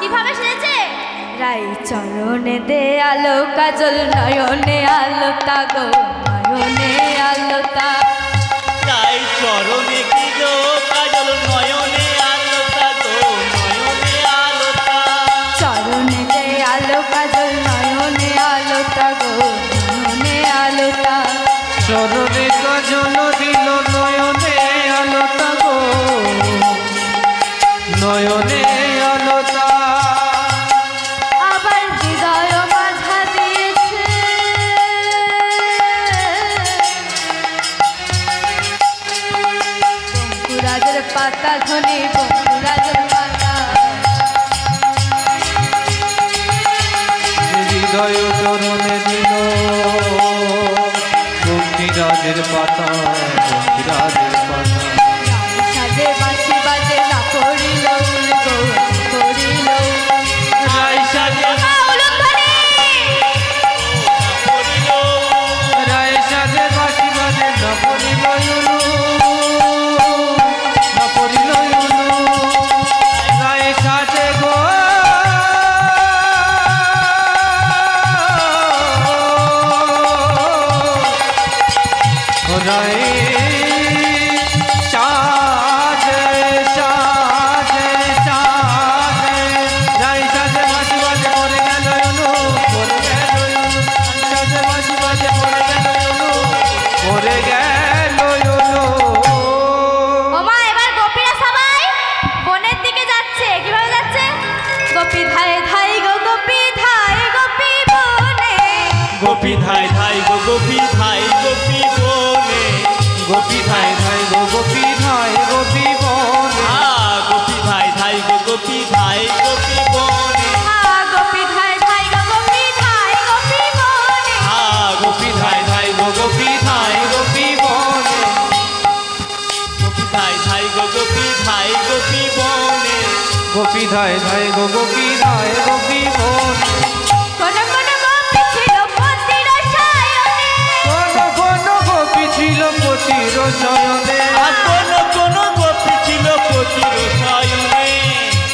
কিভাবে সেজেছে? রাই চরণে দে আলো কাজল, নয়নে আলোতা গো, নয়নে আলোতা। রাই চরণে দিলো কাজল, নয়নে আলোতা গো, নয়নে আলোতা। চরণে দে আলো কাজল, নয়নে আলোতা গো, নয়নে আলোতা। চরণে কাজল দিল, নয়নে আলোতা গো, নয়নে আলোতা। আবার হৃদয় মাঝা দিয়েছে বঙ্কুরাজের পাতা ধ্বনি, বঙ্কুরাজের পাতা। হৃদয় চরণে দিল বঙ্কিরাজের পাতা, বঙ্কিরাজের পাতা। সাজে বাঁশি বাজে না করিল গো, করিল রাই সাজে রায় সাজে বাঁশি বাজে না পড়িল উলু, না পড়িল উলু। রায় সাজে গো রায় সাজে সাজে সাজে। রায় সাজে বাঁশি বাজে পড়ে গেল উলু, পড়ে গেল উলু। সাজে বাঁশি বাজে পড়ে গেল উলু, পড়ে গেল উলু। ওমা এবার গোপীরা সবাই বনের দিকে যাচ্ছে। কিভাবে যাচ্ছে? গোপী ধাই ধাই গো, গোপী ধাই গোপী বনে। গোপী ধাই ধাই গো, গোপী ধাই গোপী বনে। গোপী ধাই ধাই গো, গোপী ধাই গোপী বনে। গোপী ধাই ধাই গো, গোপী ধাই গোপী বনে। গোপী ধাই ধাই গো, গোপী ধাই গোপী বনে। গোপী ধাই ধাই গো, গোপী ধাই গোপী বনে। গোপী ধাই ধাই গো, গোপী ধাই গোপী বনে। গোপী ধাই ধাই গো, গোপী ধাই গোপী বনে। কোন কোন গোপী ছিল পতির শয়নে। কোন কোন গোপী ছিল পতির শয়নে। কোন কোন গোপী ছিল পতির শয়নে।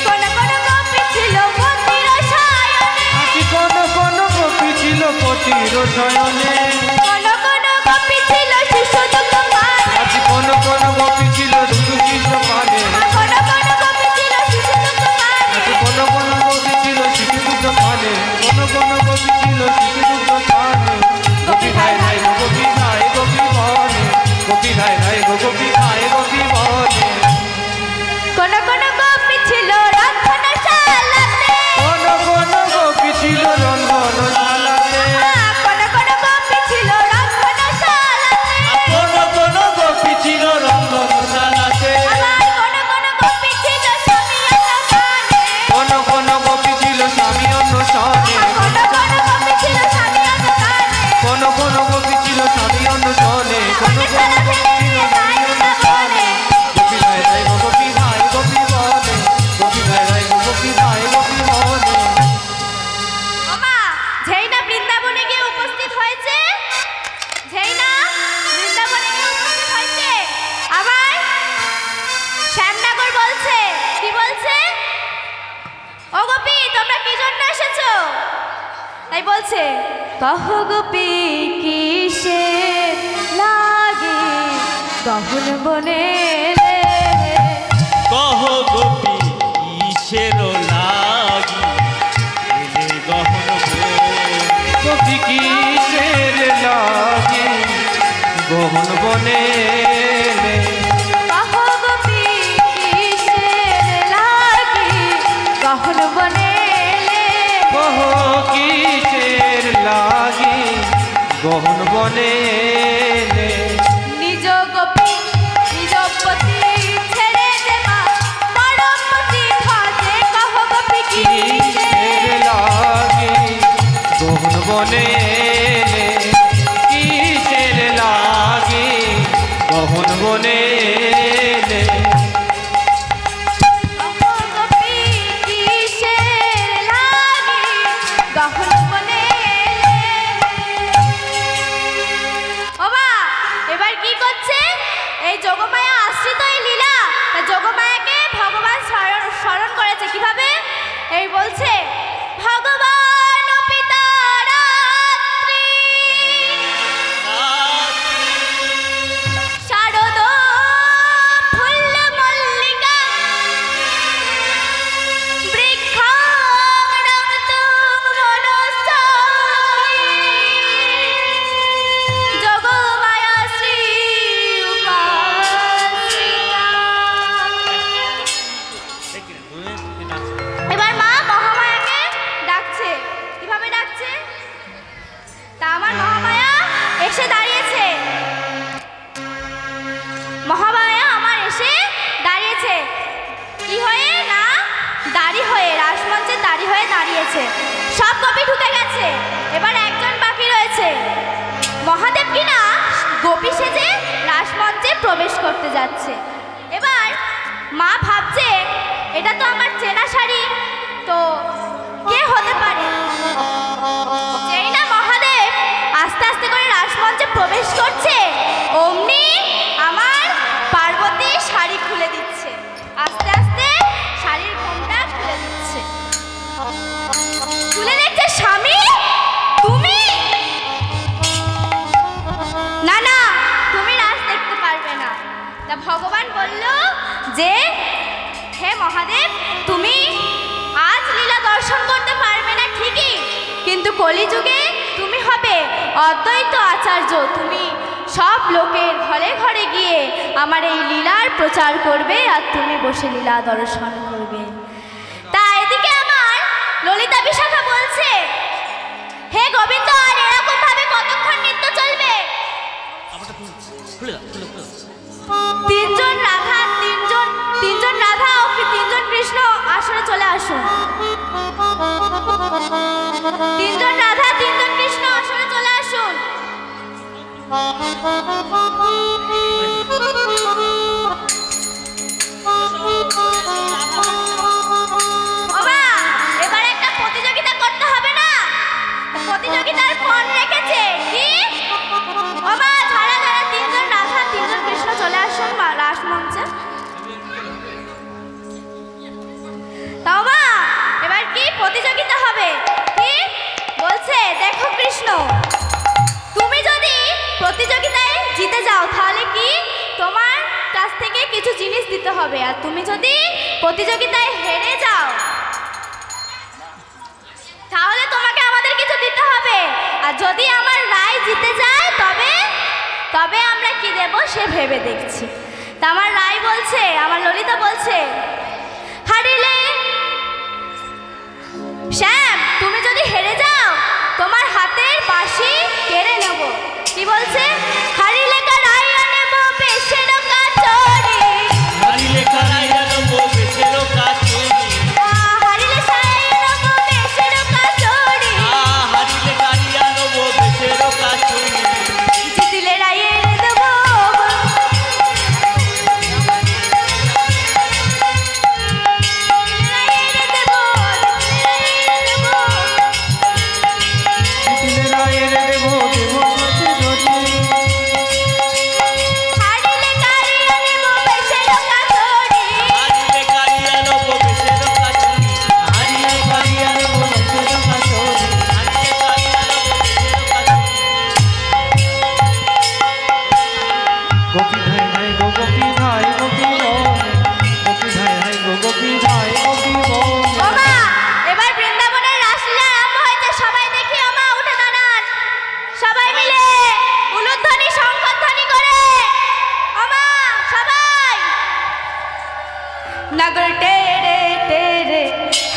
কোন কোন গোপী ছিল পতির শয়নে। কোন কোন গোপী ছিল পতির শয়নে। কোন কোন গোপী ছিল শিশু দুঃখ পানে। কোন কোন গোপী ছিল দুধু শিশু পানে। কোন কোন গোপী ছিল শিশু দুঃখ পানে। কোন কোন গোপী ছিল শিশু দুধ পানে। কোন কোন গোপী ছিল শিশু দুধ পানে। গোপী ধাই ধাই গো, গোপী ধাই গোপী বনে। গোপী ধাই ধাই গো, গোপী ধাই গোপী বনে। কোন কোন গোপী ছিল রন্ধনশালাতে। কোন কোন গোপী ছিল রন্ধনশালাতে। কোন কোন গোপী ছিল রন্ধনশালাতে। কোন কোন গোপী ছিল রন্ধনশালাতে। আবার কোন কোন গোপী ছিল স্বামীয়ানানে। কোন কোন গোপী ছিল স্বামী অনুসারে। কোন কোন গোপী ছিল স্বামীয়ানানে। কোন কোন গোপী ছিল স্বামী অনুসারে। কোন কোন গোপী ছিল স্বামী অনুসারে। গোপী ধাই ধাই গো, গোপী ধাই গোপী বনে। গোপী ধাই ধাই গো, গোপী ধাই গোপী বনে। ওমা যেই না বৃন্দাবনে গিয়ে উপস্থিত হয়েছে, যেই না বৃন্দাবনে গিয়ে উপস্থিত হয়েছে, আবার শ্যামনগর বলছে। কি বলছে? ও গোপী তোমরা কি জন্য এসেছো? তাই বলছে কহ গোপী কিসে লাগে গহন বনে। কহ গোপী কিসের লাগি এলে গহন বনে। গোপী কিসের লাগে গহন বনে। কহ গোপী কিসের লাগে গহন বনে। কহ কিসের লাগে গহন বনে। নিজ গোপী নিজ পতি ছেড়ে দেবা পরপতি ভাজে। কহ গোপী কিসের লাগে গহন বনে। কিসের লাগে গহন বনে। কহ গোপী কিসের লাগে গহন বনে। ওমা এবার কি করছে? এই যোগমায়া আশ্রিত এই লীলা, তা যোগমায়াকে ভগবান স্মরণ করেছে। কিভাবে? এই বলছে কি হয়ে না দাড়ি হয়ে রাসমঞ্চে দাড়ি হয়ে দাঁড়িয়েছে। সব গোপী ঢুকে গেছে, এবার একজন বাকি রয়েছে। মহাদেব কিনা গোপী সেজে রাসমঞ্চে প্রবেশ করতে যাচ্ছে। এবার মা ভাবছে এটা তো আমার চেনা শাড়ি, তো কে হতে পারে। যেই না মহাদেব আস্তে আস্তে করে রাসমঞ্চে প্রবেশ করছে, অমনি আমার পার্বতী শাড়ি খুলে দিচ্ছে, আস্তে আস্তে শাড়ির ঘোমটা খুলে দিচ্ছে। খুলে দেখছে স্বামী তুমি, না না তুমি রাস দেখতে পারবে না। তা ভগবান বলল যে হে মহাদেব, তুমি আজ লীলা দর্শন করতে পারবে না ঠিকই, কিন্তু কলিযুগে তুমি হবে অদ্বৈত আচার্য। তুমি সব লোকের ঘরে ঘরে গিয়ে আমার এই লীলার প্রচার করবে, আর তুমি বসে লীলা দর্শন করবে। তা এদিকে আমার ললিতা বিশাখা বলছে, হে গোবিন্দ, আর এরকম ভাবে কতক্ষণ নৃত্য চলবে? তিনজন রাধা ও তিনজন কৃষ্ণ আসরে চলে আসুন। তিনজন রাধা তিনজন কৃষ্ণ আসরে চলে আসুন। ওমা, এবার একটা প্রতিযোগিতা করতে হবে না? প্রতিযোগিতার ফোন রেখেছে কি? ওমা, ঝাড়া ঝাড়া তিনজন রাধা তিনজন কৃষ্ণ চলে আসুন রাসমঞ্চে। তাও মা, এবার কি প্রতিযোগিতা হবে? কি বলছে দেখো কৃষ্ণ, তুমি যদি প্রতিযোগিতায় জিতে যাও তাহলে কি তোমার কাছ থেকে কিছু জিনিস দিতে হবে, আর তুমি যদি প্রতিযোগিতায় হেরে যাও তাহলে তোমাকে আমাদের কিছু দিতে হবে। আর যদি আমার রায় জিতে যায় তবে আমরা কি দেব সে ভেবে দেখছি। তা আমার রায় বলছে, আমার ললিতা বলছে, হারিলে শ্যাম, তুমি যদি হেরে যাও তোমার হাতের বাঁশি কেড়ে নেব। কি বলছে? হারিলে কারাইয়া নেব বেশের কাচড়ি, হারিলে কারাইয়া নেব বেশের কাচড়ি, হারিলে সারাইয়া নেব বেশের কাচড়ি, হারিলে কারিয়া নেব বেশের কাচড়ি, জিতিলে রাইয়ে দেব, नगर टेरे टेरे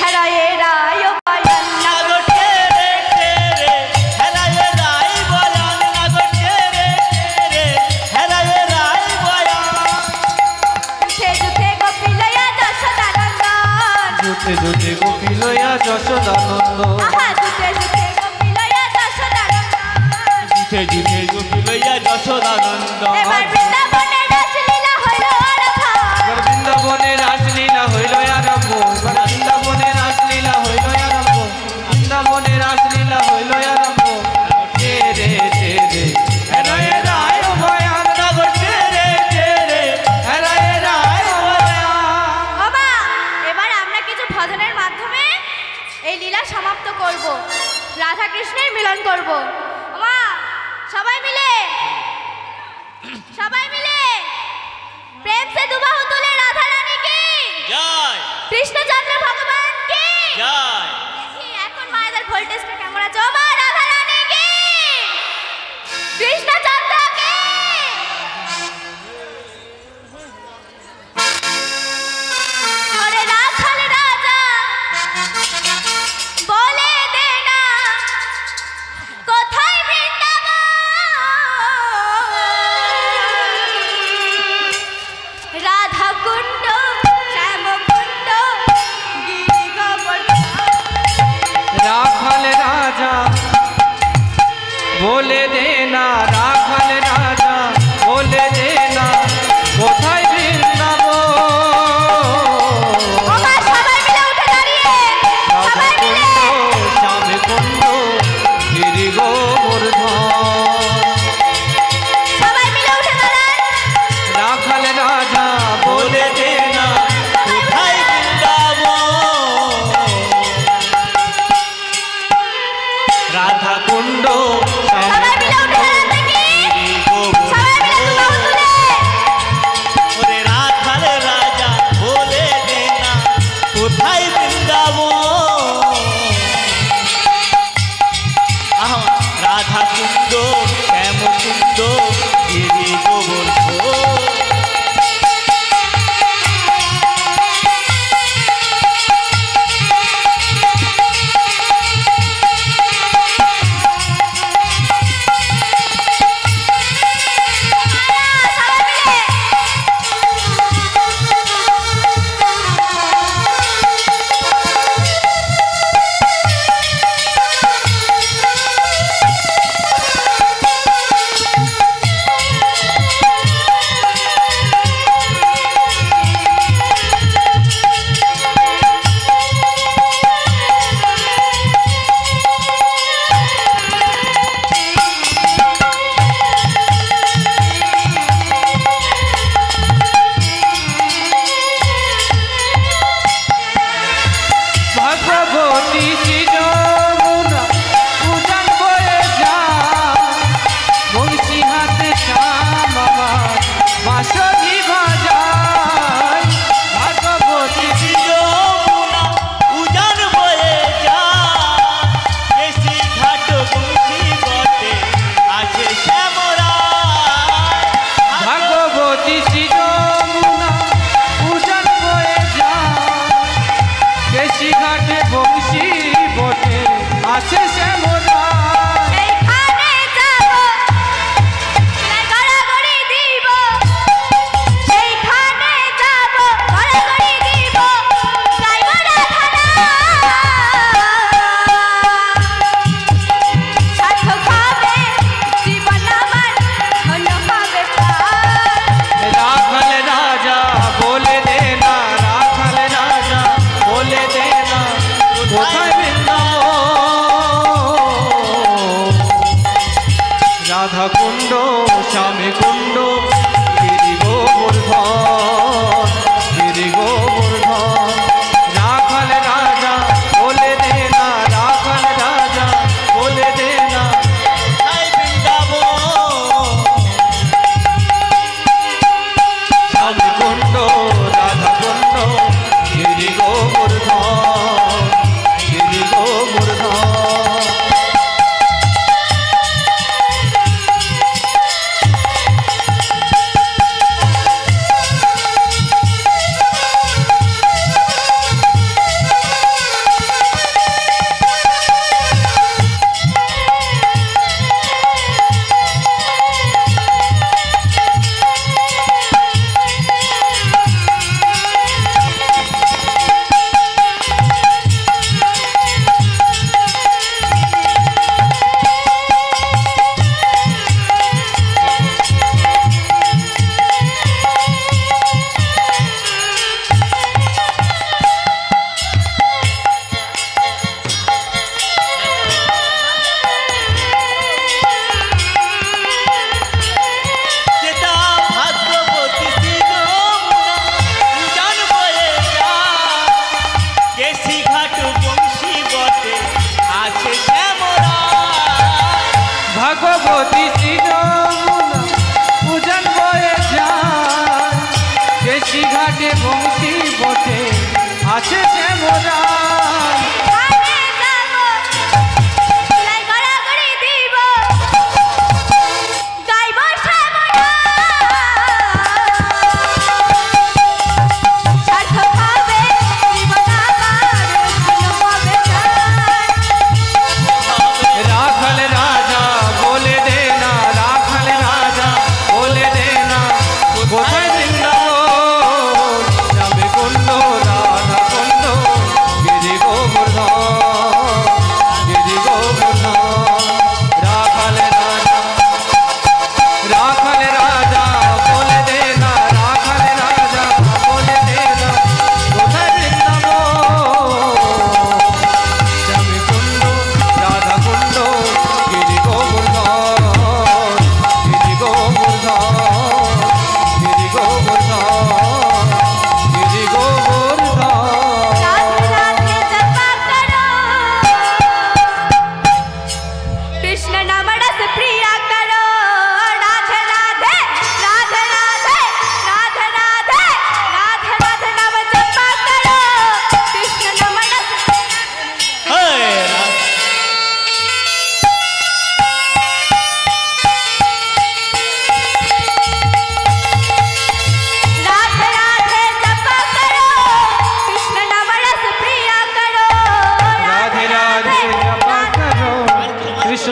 हराए रायो बयान, नगर टेरे टेरे हराए राय बयान, नगर टेरे टेरे हराए राय बयान, जुथे जुथे गोपी लया যশোদানন্দন, जुथे जुथे गोपी लया যশোদানন্দন, आहा जुथे जुथे गोपी लया যশোদানন্দন, जुथे जुथे गोपी लया যশোদানন্দন। এবার বৃন্দাবনে রাসলীলা হইল আরম্ভ, বৃন্দাবনে রাসলীলা হইল আরম্ভ, বৃন্দাবনে রাসলীলা হইল আরম্ভ, বৃন্দাবনে রাসলীলা হইল আরম্ভ। তেরে তেরে হরায় রায় বয়ান, নগর তেরে তেরে হরায় রায় বয়ান। বাবা এবার আমরা কিছু ভজনের মাধ্যমে এই লীলা সমাপ্ত করব, রাধা কৃষ্ণের মিলন করব। মা সবাই মিলে প্রেম সে দুবাহু তুলে রাধা রানী কি জয়, কৃষ্ণচন্দ্র ভগবান কি জয়। এখন মায়েদের ভোল্টেজটা কেমন আছে? ও মা, রাধা রানী কি কৃষ্ণচন্দ্র কি? ওরে রাখাল রাজা বলে দে না কোথায় বৃন্দাবন, বলে দে না রাখাল রাজা বলে দে না কোথায় বৃন্দাবন ওমা, সবাই মিলে উঠে দাঁড়িয়ে, সবাই মিলে। শ্যামে কুণ্ড গিরি গোবর্ধন সবাই মিলে উঠে দাঁড়ান। রাখাল রাজা বলে দে না কোথায় বৃন্দাবন রাধা কুণ্ড সবাই মিলে উঠে দাঁড়ান দেখি।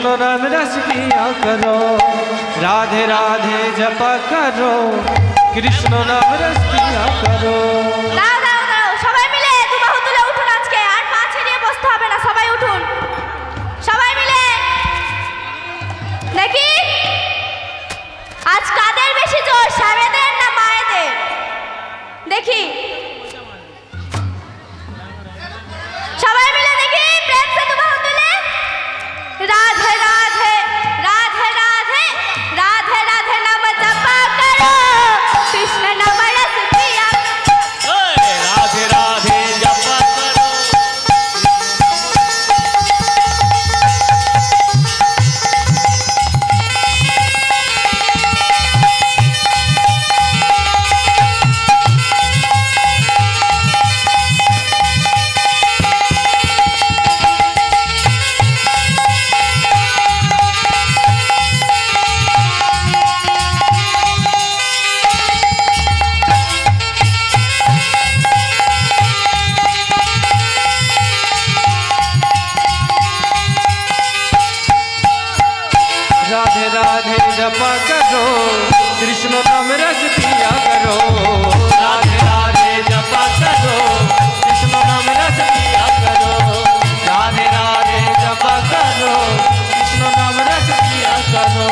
कृष्ण नाम रस पिया करो, राधे राधे जपा करो, कृष्ण नाम रस पिया करो। দাঁড়াও দাঁড়াও দাঁড়াও, সবাই মিলে দু বাহু তুলে উঠুন আজকে, আর পা ছেড়িয়ে বসতে হবে না, সবাই উঠুন, সবাই মিলে। দেখি আজ কাদের বেশি জোর, স্বামীদের না মায়েদের? দেখি সবাই মিলে দেখি, প্রেম সে দু বাহু তুলে। রাধে রাধে রাধে রাধে রাধে রাধে নাম জপা করো, কৃষ্ণ নাম রস পিয়া। রাধে রাধে জপা করো। राधे राधे जपा करो, कृष्ण नाम रस पिया करो, राधे राधे जपा करो, कृष्ण नाम रस पिया करो, राधे राधे जपा करो, कृष्ण नाम रस पिया करो।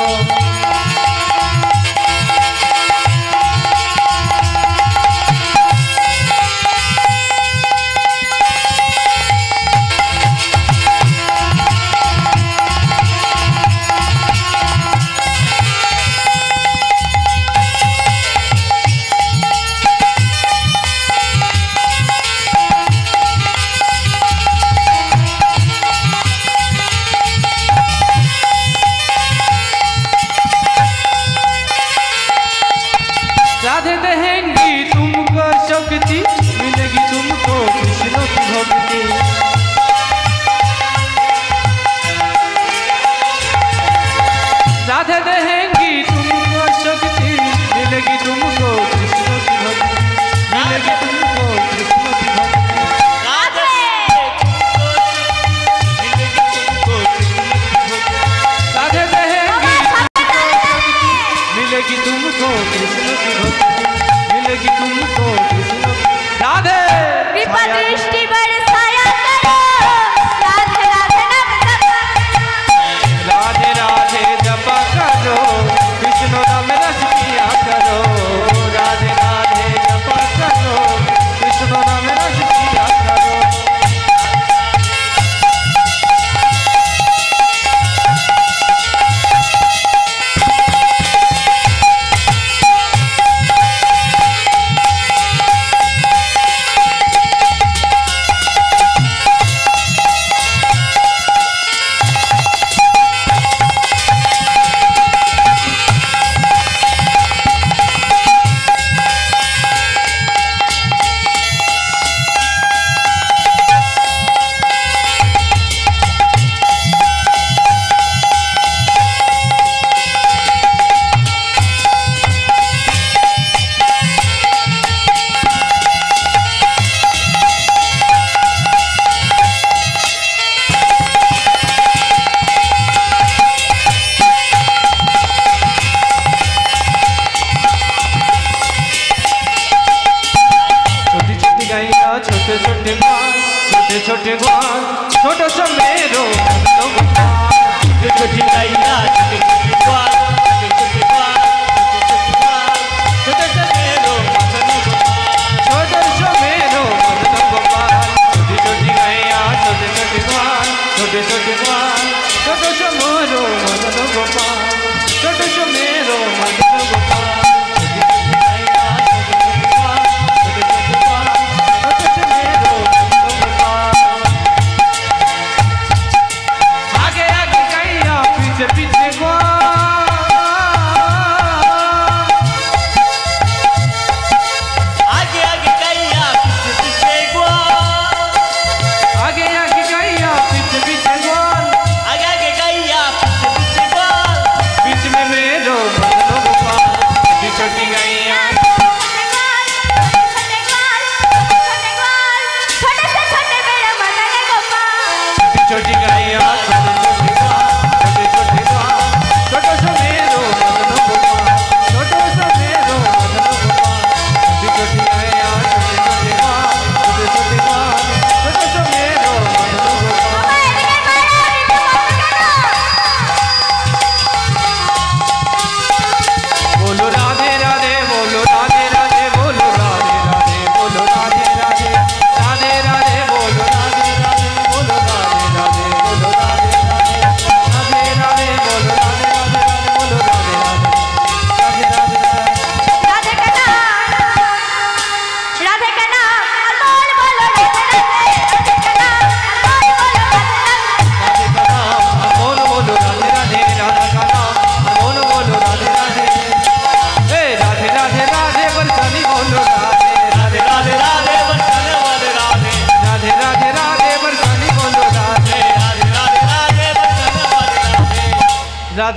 राधे देंगी तुमको शक्ति, मिलेगी तुमको कृष्ण की भक्ति। राधे देंगी तुमको शक्ति, मिलेगी तुमको कृष्ण की भक्ति, मिलेगी तुमको कृष्ण की भक्ति। राधे तुमको राधे देंगी तुमको शक्ति, मिलेगी तुमको कृष्ण की भक्ति, मिलेगी तुमको कृष्ण। राधे कृपा दृष्टि बरसाया करो, राधे राधे नाम जपा। राधे राधे जपा करो, कृष्ण नाम रस पिया करो, राधे राधे जपा करो, कृष्ण नाम रस पिया करो। छोटे छोटे ग्वाल, छोटे छोटे ग्वाल, छोटो सो मेरो छोटे छोटे गैया, छोटे छोटे ग्वाल, छोटे छोटे ग्वाल, छोटे छोटे मेरो मदन गोपाल। छोटो सो मेरो मदन गोपाल, छोटी छोटी गैया, छोटे छोटे ग्वाल, छोटे छोटे ग्वाल, छोटो सो मेरो मदन गोपाल, छोटो सो मेरो मदन गोपाल।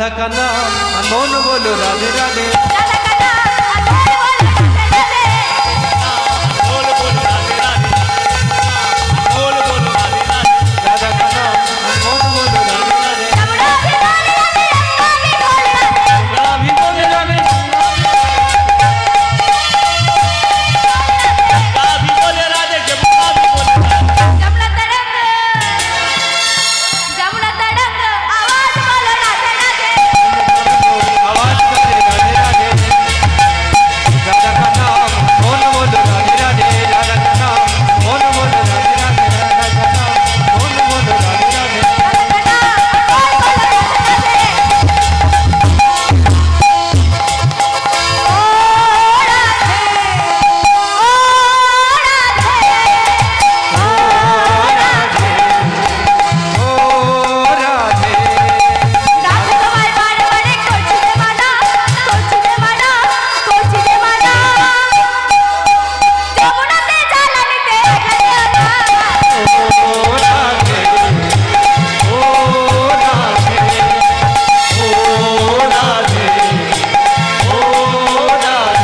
राधा का नाम अनमोल बोलो राधे राधे राधा का नाम अनमोल बोलो राधे राधे बोल बोल राधे राधे बोल बोल राधे राधे राधा का नाम अनमोल बोलो राधे राधे जमुना भी बोले राधे गंगा भी बोले राधे गंगा भी बोले राधे का भी बोले राधे जमुना भी बोले राधे जमुना तरंग आवाज बोलो राधे राधे आवाज करे राधे राधे राधा का नाम अनमोल बोलो राधे राधे राधा का नाम अनमोल बोलो राधे राधे राधा का नाम अनमोल बोलो राधे राधे राधा का नाम अनमोल बोलो राधे राधे ओ राधे ओ राधे রাধে তোমার বারে বারে করছি রে মানা করছি রে মানা যমুনাতে জ্বালানিতে ओ राधे ओ राधे ओ राधे ओ राधे ओ राधे ओ राधे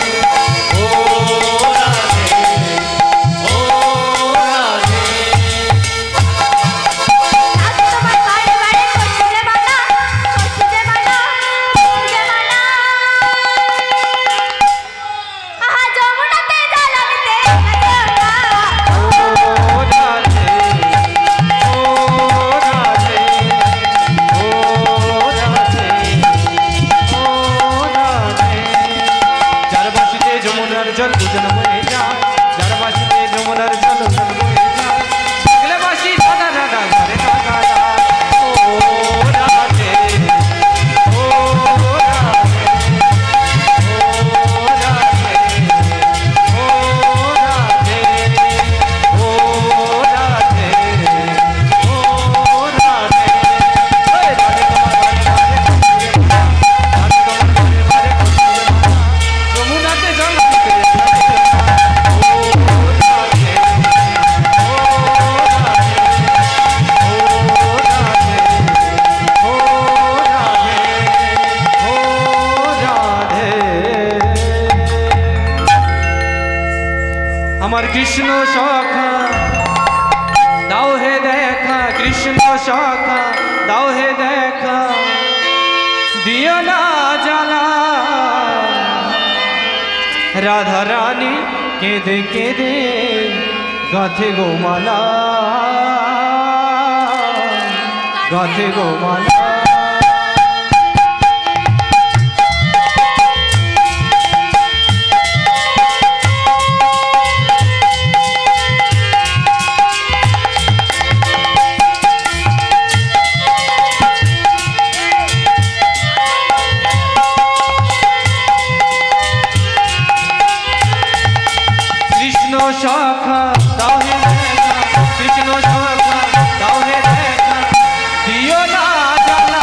ओ राधे ओ राधे রাধে তোমার বারে বারে করছি রে মানা আহা যমুনাতে জ্বালানিতে ओ राधे ओ राधे ओ राधे ओ राधे যার বাসিতে যমুনার জল উজন বয়ে যায় যার বাসিতে যমুনার জল উজন বয়ে যায় আগলে বাসি রাধা রাধা ঘরে রাধা ও রাধে ও রাধে ও রাধে ও রাধে ও রাধে ও রাধে ওই রাধে তোমার বারে বারে যমুনাতে জল দিতে ও রাধে ও রাধে ও রাধে আমার কৃষ্ণ সখা দাও হে দেখা কৃষ্ণ সখা দাও হে দেখা দিও না জ্বালা রাধা রানী কেঁদে কেঁদে গাথে গোমালা গাথে গোমালা কৃষ্ণ সখা দাও হে দেখা কৃষ্ণ সখা দাও হে দেখা দিও না জ্বালা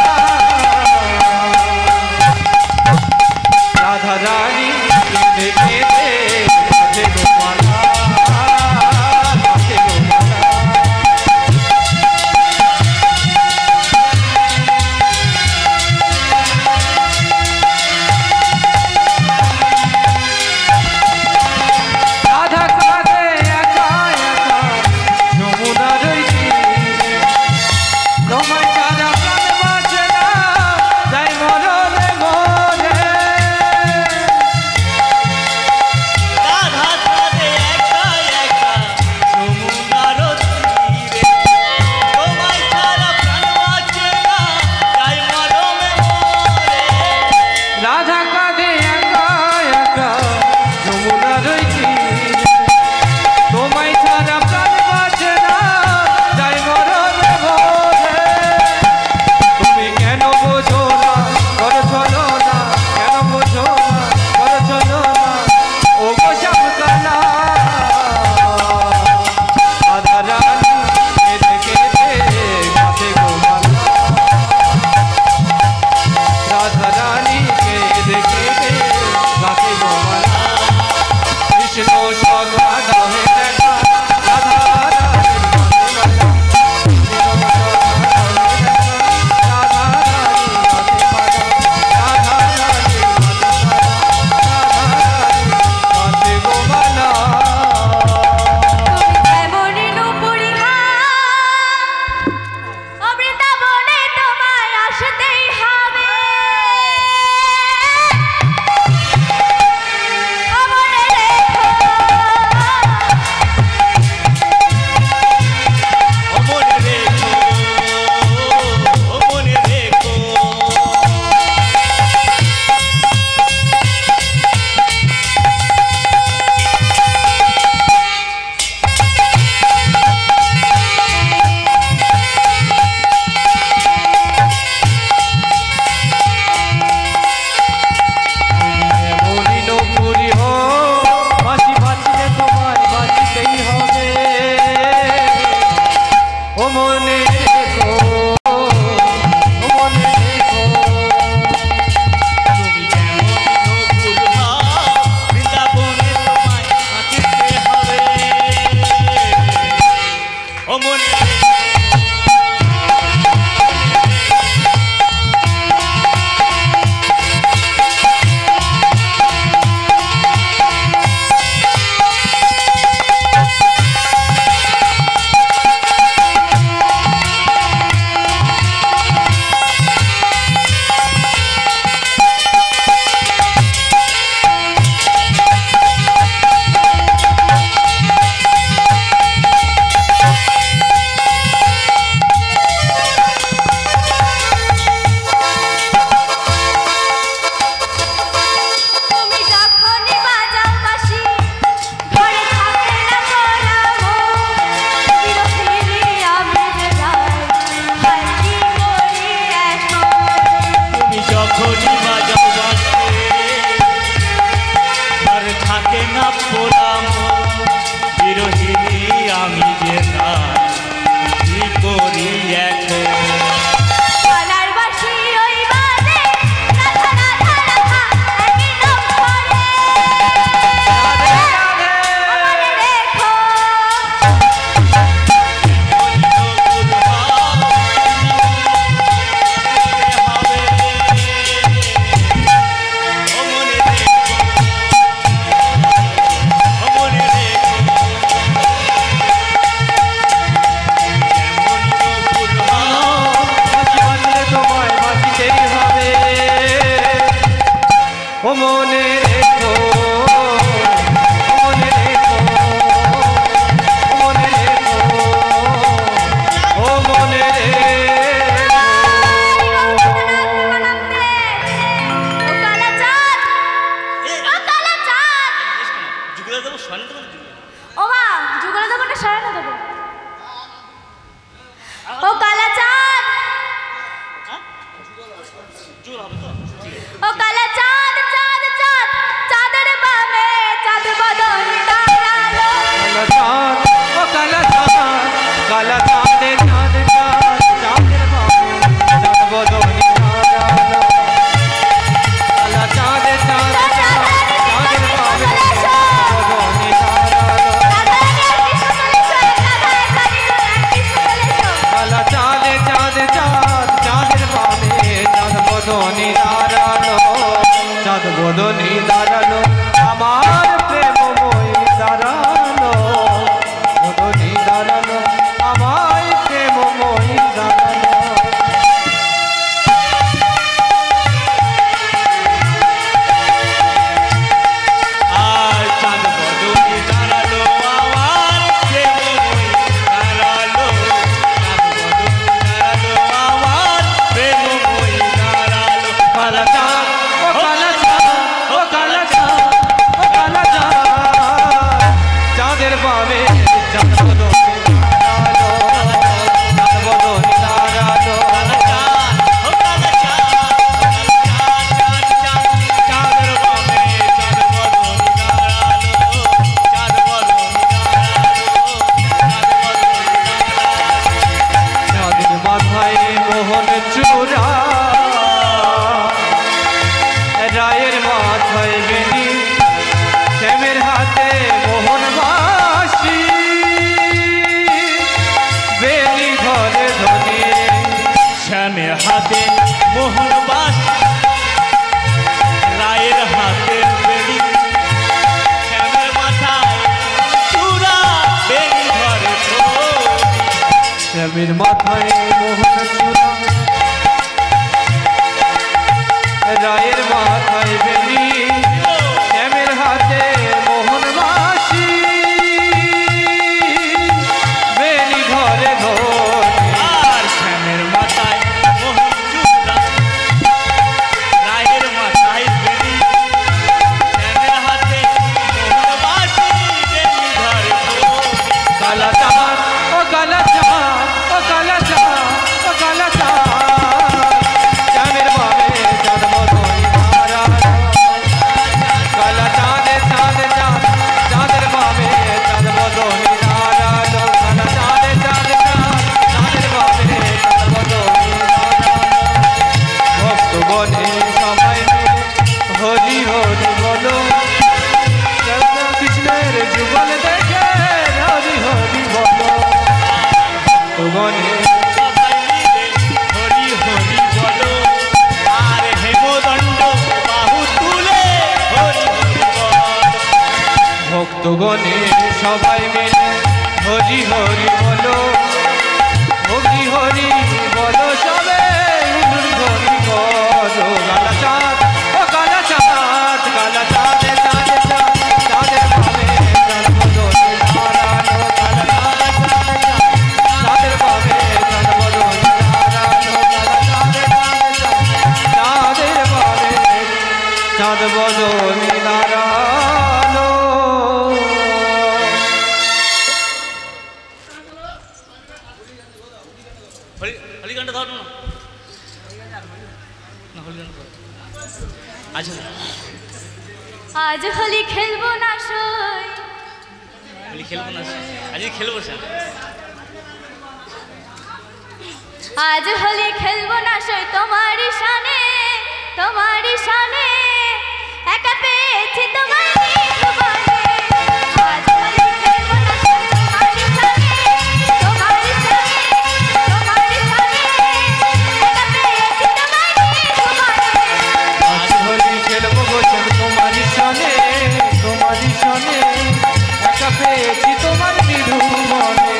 ও মনে রেখো, মনে রেখো, মনে রেখো, ও মনে রেখো। ও কালা চাঁদ, ও কালা চাঁদ। যুগলে দেবো সয়নে দেবো না যুগলে? ও মা, যুগলে দেবো না সারানো দেবো? ও কালা চাঁদ, যুগল হবে তো? ও কালা চাঁদ, চাঁদ চাঁদ, চাঁদের বামে চাঁদ বদন দাঁড়ালো। কালা চাঁদ, ও কালা চাঁদ, কালা চাঁদে চাঁদ চাঁদ, চাঁদের বামে চাঁদ বদনি দাঁড়ালো। কালা চাঁদে চাঁদ চাঁদ, চাঁদের বামে চাঁদ বদনি দাঁড়ালো। কালা চাঁদে চাঁদ চাঁদ, চাঁদের বামে চাঁদ বদনি দাঁড়ালো। চাঁদ বদনি দাঁড়ালো, আমার প্রেমময়ী দাঁড়ালো। বদনি দাঁড়ালো, আমার প্রেমময়ী দাঁড়ালো। আর চাঁদ বদনি দাঁড়ালো, আমার প্রেমময়ী দাঁড়ালো। চাঁদ বদনি দাঁড়ালো, আমার প্রেমময়ী দাঁড়ালো। কালা চাঁদ, ও কালা চাঁদ, ও কালা চাঁদ, ও কালা চাঁদ, চাঁদের বামে চাঁদ বদনি দাঁড়ালো। চাঁদ বদনি দাঁড়ালো। কালা চাঁদ, ও কালা চাঁদ, চাঁদ চাঁদ চাঁদের বামে চাঁদ বদনি দাঁড়ালো। চাঁদ বদনি দাঁড়ালো, চাঁদ বদনি দাঁড়ালো। চাঁদের মাথায় মোহন চূড়া, রায়ের মাথায় বেনি, শ্যামের হাতে মোহন বাসি, বেনি ঘরে ধনি। শ্যামের হাতে মোহন বাস, রায়ের হাতে বেড়ি, শ্যামের মাথায় চূড়া, বেড়ি ঘরে ধনি। শ্যামের মাথায় মোহন চূড়া, রায়ের মাথায় বেনি, শ্যামের হাতে মোহন বাসি, বেনি ঘরে ধনি। আর শ্যামের মাথায় মোহন চূড়া, রায়ের মাথায় বেড়ি, শ্যামের হাতে মোহন বাসি, বেড়ি ঘরে ধনি। কালা চাঁদ, ও কালা চাঁদ, ও কালা চাঁদ, ও কালা চাঁদ, চাঁদের বামে চাঁদ বদনি দাঁড়ালো। কালা চাঁদে চাঁদ চাঁদ, চাঁদের বামে চাঁদ বদনি দাঁড়ালো। কালা চাঁদে চাঁদ চাঁদ, চাঁদের বামে চাঁদ বদনি দাঁড়ালো। ভক্তগণে সবাই মিলে হরি হরি বলো, কৃষ্ণের যুগল দেখে হরি হরি বলো। ভক্তগণে সবাই মিলে হরি হরি বলো, আর হেমদণ্ড বাহু তুলে হরি হরি বলো। ভক্তগণে সবাই মিলে হরি হরি বলো, হরি হরি বলো সবে হুজুর হরি বলো। কালা চাঁদ, ও কালা চাঁদ, কালা চাঁদে চাঁদ চাঁদ, চাঁদের বামে চাঁদ বদনি দাঁড়ালো। কালা চাঁদে চাঁদ চাঁদ, চাঁদের বামে চাঁদ বদনি দাঁড়ালো। কালা চাঁদে চাঁদ চাঁদ, চাঁদের বামে চাঁদ বদনি দাঁড়ালো। হলিগানটা ধর না, না হলিগানটা ধর। আচ্ছা আজ হোলি খেলবো না সই, হলি খেলবো না, আজকে খেলবো স্যার। আজ হোলি খেলবো না সই, তোমারই শানে, তোমারই শানে, একা পেয়েছি তোমায় জীবনে। আজ হোলি খেলবো না সই, তোমারই শানে, তোমারই শানে, তোমারই শানে, একা পেয়েছি তোমায় জীবনে। আজ হোলি খেলবো গোছন তোমারই সনে, তোমারই সনে, একা পেয়েছি তোমার নিধুমনে।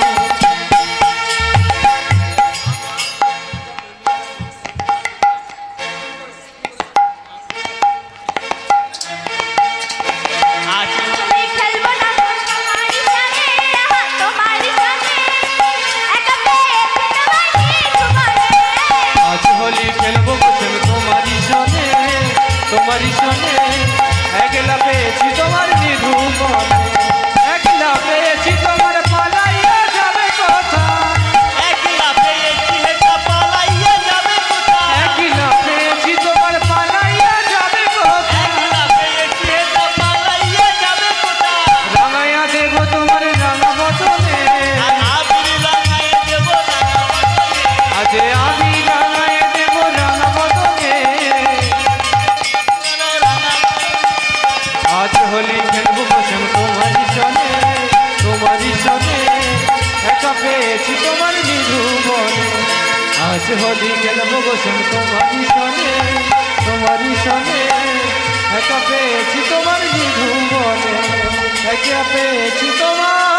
তোমারই সনে একলা পেয়েছি তোমার নিধুবনে একলা পেয়েছি তোমার পালাইয়া যাবে কথা একলা পেয়েছি হেটা পালাইয়া যাবে কোথায় একলা পেয়েছি তোমার পালাইয়া যাবে কথা একলা পেয়েছি হেটা পালাইয়া যাবে কোথায় রাঙাইয়া দেব তোমার রাঙা বদনে আবির রাঙায় দেব রাঙা বদনে আজ আমি রাঙাইয়া দেব রাঙা বদনে আজ হোলি খেলবো বসেন তোমারই সনে একা পেয়েছি তোমার নিধুবনে আজ হোলি খেলবো বসেন তোমারই সনে একা পেয়েছি তোমার নিধুবনে একা পেয়েছি তোমার